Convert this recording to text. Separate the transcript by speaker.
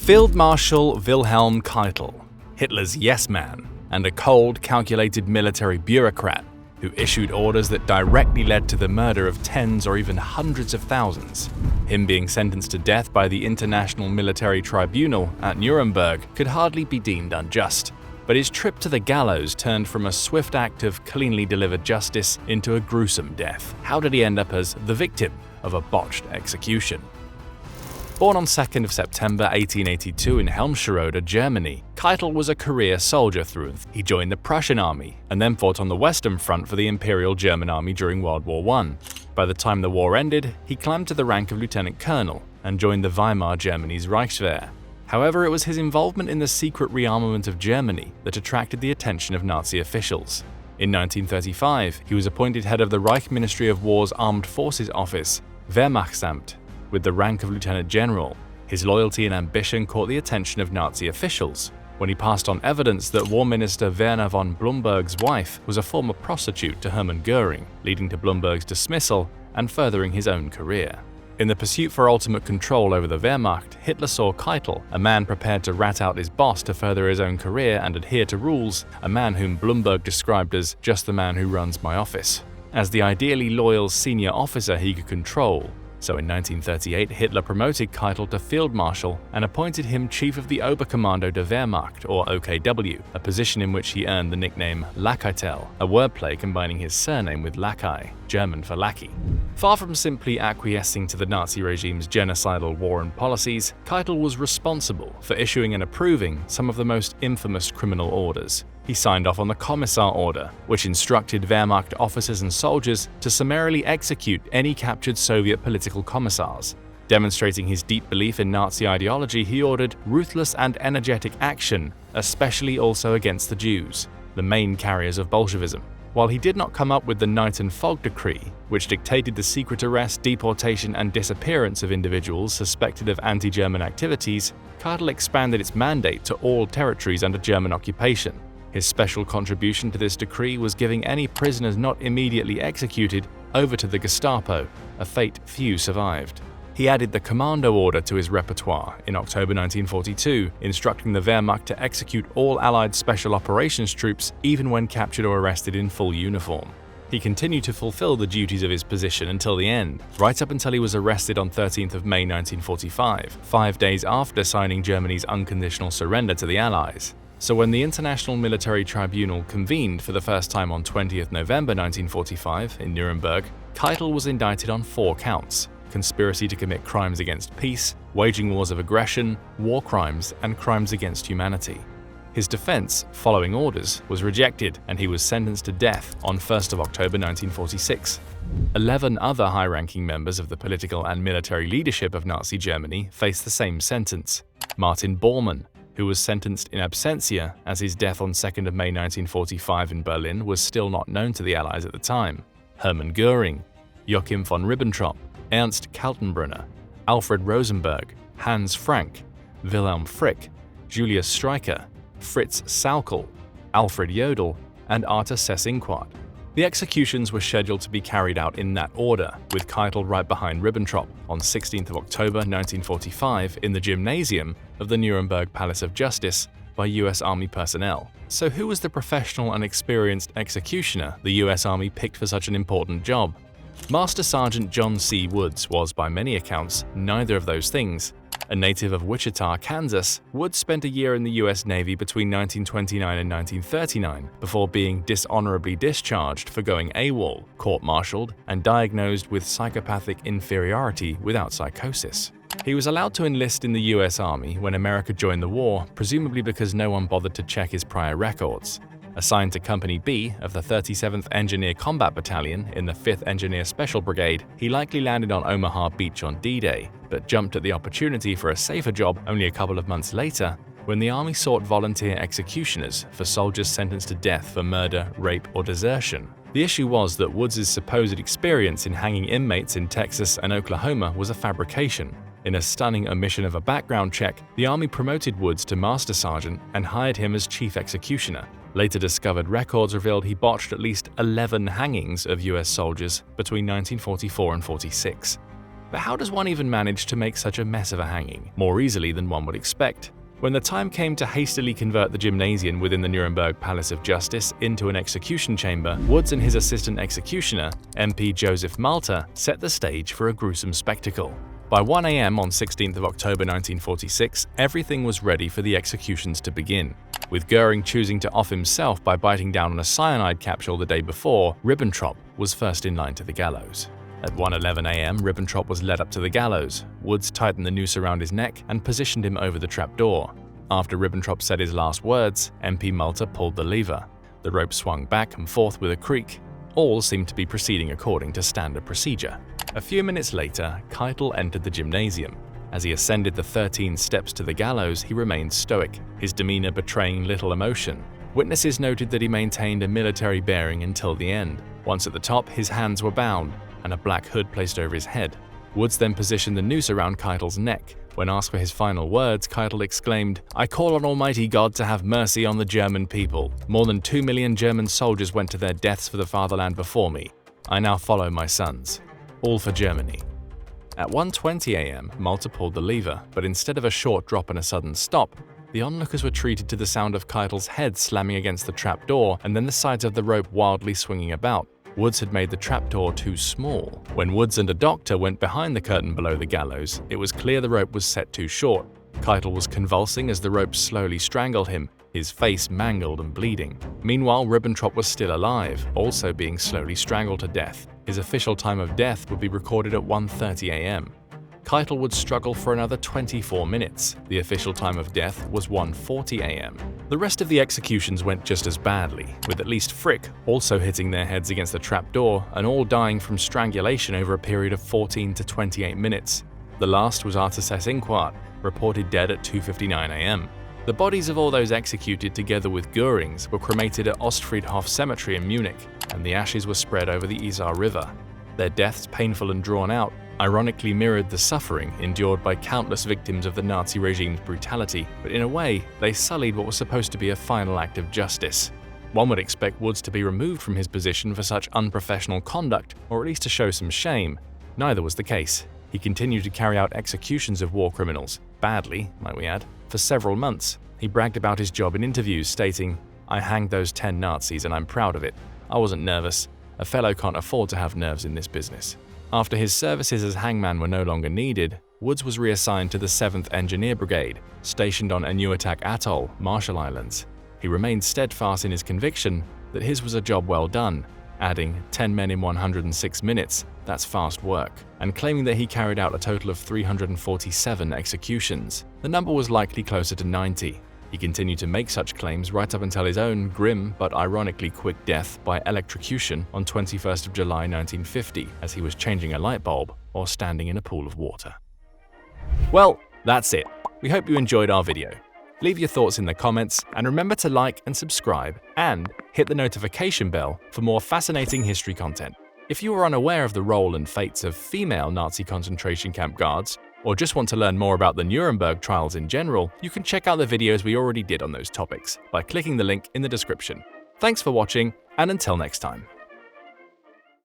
Speaker 1: Field Marshal Wilhelm Keitel, Hitler's yes man, and a cold, calculated military bureaucrat who issued orders that directly led to the murder of tens or even hundreds of thousands. Him being sentenced to death by the International Military Tribunal at Nuremberg could hardly be deemed unjust. But his trip to the gallows turned from a swift act of cleanly delivered justice into a gruesome death. How did he end up as the victim of a botched execution? Born on 2nd of September 1882 in Helmscherode, Germany, Keitel was a career soldier through and through. He joined the Prussian army and then fought on the Western Front for the Imperial German Army during World War I. By the time the war ended, he climbed to the rank of lieutenant colonel and joined the Weimar Germany's Reichswehr. However, it was his involvement in the secret rearmament of Germany that attracted the attention of Nazi officials. In 1935, he was appointed head of the Reich Ministry of War's Armed Forces Office, Wehrmachtsamt, with the rank of lieutenant general. His loyalty and ambition caught the attention of Nazi officials when he passed on evidence that War Minister Werner von Blomberg's wife was a former prostitute to Hermann Göring, leading to Blomberg's dismissal and furthering his own career. In the pursuit for ultimate control over the Wehrmacht, Hitler saw Keitel, a man prepared to rat out his boss to further his own career and adhere to rules, a man whom Blomberg described as just the man who runs my office, as the ideally loyal senior officer he could control. So in 1938, Hitler promoted Keitel to Field Marshal and appointed him Chief of the Oberkommando der Wehrmacht, or OKW, a position in which he earned the nickname Lackeitell, a wordplay combining his surname with Lackei, German for lackey. Far from simply acquiescing to the Nazi regime's genocidal war and policies, Keitel was responsible for issuing and approving some of the most infamous criminal orders. He signed off on the Commissar Order, which instructed Wehrmacht officers and soldiers to summarily execute any captured Soviet political commissars. Demonstrating his deep belief in Nazi ideology, he ordered ruthless and energetic action, especially also against the Jews, the main carriers of Bolshevism. While he did not come up with the Night and Fog Decree, which dictated the secret arrest, deportation, and disappearance of individuals suspected of anti-German activities, Keitel expanded its mandate to all territories under German occupation. His special contribution to this decree was giving any prisoners not immediately executed over to the Gestapo, a fate few survived. He added the Commando Order to his repertoire in October 1942, instructing the Wehrmacht to execute all Allied Special Operations troops even when captured or arrested in full uniform. He continued to fulfill the duties of his position until the end, right up until he was arrested on 13th of May 1945, 5 days after signing Germany's unconditional surrender to the Allies. So when the International Military Tribunal convened for the first time on 20th November 1945 in Nuremberg, Keitel was indicted on 4 counts: conspiracy to commit crimes against peace, waging wars of aggression, war crimes, and crimes against humanity. His defense, following orders, was rejected and he was sentenced to death on 1st of October 1946. 11 other high-ranking members of the political and military leadership of Nazi Germany faced the same sentence. Martin Bormann, who was sentenced in absentia as his death on 2nd of May 1945 in Berlin was still not known to the Allies at the time. Hermann Göring, Joachim von Ribbentrop, Ernst Kaltenbrunner, Alfred Rosenberg, Hans Frank, Wilhelm Frick, Julius Streicher, Fritz Sauckel, Alfred Jodl, and Arthur Seyss-Inquart. The executions were scheduled to be carried out in that order, with Keitel right behind Ribbentrop on 16th of October 1945 in the gymnasium of the Nuremberg Palace of Justice by US Army personnel. So who was the professional and experienced executioner the US Army picked for such an important job? Master Sergeant John C. Woods was, by many accounts, neither of those things. A native of Wichita, Kansas, Woods spent a year in the US Navy between 1929 and 1939 before being dishonorably discharged for going AWOL, court-martialed, and diagnosed with psychopathic inferiority without psychosis. He was allowed to enlist in the US Army when America joined the war, presumably because no one bothered to check his prior records. Assigned to Company B of the 37th Engineer Combat Battalion in the 5th Engineer Special Brigade, he likely landed on Omaha Beach on D-Day, but jumped at the opportunity for a safer job only a couple of months later when the Army sought volunteer executioners for soldiers sentenced to death for murder, rape, or desertion. The issue was that Woods' supposed experience in hanging inmates in Texas and Oklahoma was a fabrication. In a stunning omission of a background check, the Army promoted Woods to Master Sergeant and hired him as Chief Executioner. Later discovered records revealed he botched at least 11 hangings of US soldiers between 1944 and 46. But how does one even manage to make such a mess of a hanging, more easily than one would expect? When the time came to hastily convert the gymnasium within the Nuremberg Palace of Justice into an execution chamber, Woods and his assistant executioner, MP Joseph Malta, set the stage for a gruesome spectacle. By 1 a.m. on 16th of October 1946, everything was ready for the executions to begin. With Goering choosing to off himself by biting down on a cyanide capsule the day before, Ribbentrop was first in line to the gallows. At 1:11 a.m., Ribbentrop was led up to the gallows. Woods tightened the noose around his neck and positioned him over the trapdoor. After Ribbentrop said his last words, MP Malta pulled the lever. The rope swung back and forth with a creak. All seemed to be proceeding according to standard procedure. A few minutes later, Keitel entered the gymnasium. As he ascended the 13 steps to the gallows, he remained stoic, his demeanor betraying little emotion. Witnesses noted that he maintained a military bearing until the end. Once at the top, his hands were bound and a black hood placed over his head. Woods then positioned the noose around Keitel's neck. When asked for his final words, Keitel exclaimed, "I call on Almighty God to have mercy on the German people. More than 2 million German soldiers went to their deaths for the fatherland before me. I now follow my sons. All for Germany." At 1:20 a.m., Malta pulled the lever, but instead of a short drop and a sudden stop, the onlookers were treated to the sound of Keitel's head slamming against the trapdoor and then the sides of the rope wildly swinging about. Woods had made the trapdoor too small. When Woods and a doctor went behind the curtain below the gallows, it was clear the rope was set too short. Keitel was convulsing as the rope slowly strangled him, his face mangled and bleeding. Meanwhile, Ribbentrop was still alive, also being slowly strangled to death. His official time of death would be recorded at 1:30 a.m. Keitel would struggle for another 24 minutes. The official time of death was 1:40 a.m. The rest of the executions went just as badly, with at least Frick also hitting their heads against the trapdoor and all dying from strangulation over a period of 14 to 28 minutes. The last was Artases Inquart, reported dead at 2:59 a.m. The bodies of all those executed together with Goering's were cremated at Ostfriedhof Cemetery in Munich, and the ashes were spread over the Isar River. Their deaths, painful and drawn out, ironically mirrored the suffering endured by countless victims of the Nazi regime's brutality, but in a way, they sullied what was supposed to be a final act of justice. One would expect Woods to be removed from his position for such unprofessional conduct, or at least to show some shame. Neither was the case. He continued to carry out executions of war criminals, badly, might we add, for several months. He bragged about his job in interviews, stating, "I hanged those 10 Nazis and I'm proud of it. I wasn't nervous. A fellow can't afford to have nerves in this business." After his services as hangman were no longer needed, Woods was reassigned to the 7th Engineer Brigade, stationed on Enuitak Atoll, Marshall Islands. He remained steadfast in his conviction that his was a job well done, adding 10 men in 106 minutes, that's fast work, and claiming that he carried out a total of 347 executions. The number was likely closer to 90. He continued to make such claims right up until his own grim but ironically quick death by electrocution on 21st of July 1950 as he was changing a light bulb or standing in a pool of water. Well, that's it. We hope you enjoyed our video. Leave your thoughts in the comments and remember to like and subscribe and hit the notification bell for more fascinating history content. If you are unaware of the role and fates of female Nazi concentration camp guards, or just want to learn more about the Nuremberg trials in general, you can check out the videos we already did on those topics by clicking the link in the description. Thanks for watching, and until next time.